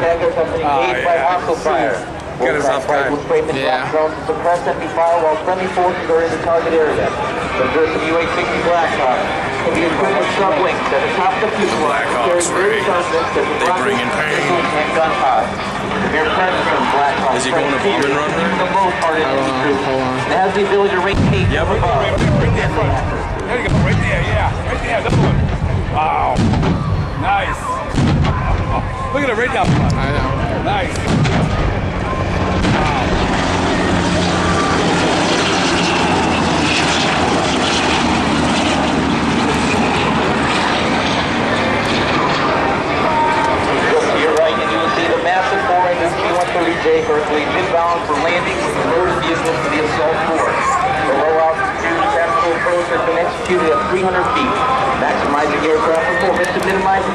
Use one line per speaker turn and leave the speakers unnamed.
Packer Company aid by hostile fire.
Get us off guard.
Yeah. Drones to suppress enemy fire while friendly forces are in the target area. Observe some UA-60 Blackhawks. The equipment sub-wings at the top of the fuselage carries very substance that
They bring in pain.
and gun pods. The mere presence of Blackhawks.
Is he going to bomb and run there?
The most part of the crew. It has the ability to rate heat from above.
Right there, right there, yeah. Right there, that one. Wow. Nice. Look at it right down front.
I know.
Nice.
To your right, and you will see the massive 4-engine C-130J Berkeley inbound for landing with the loaded vehicles to the assault force. The low altitude tactical approach has been executed at 300 feet, maximizing aircraft performance and minimizing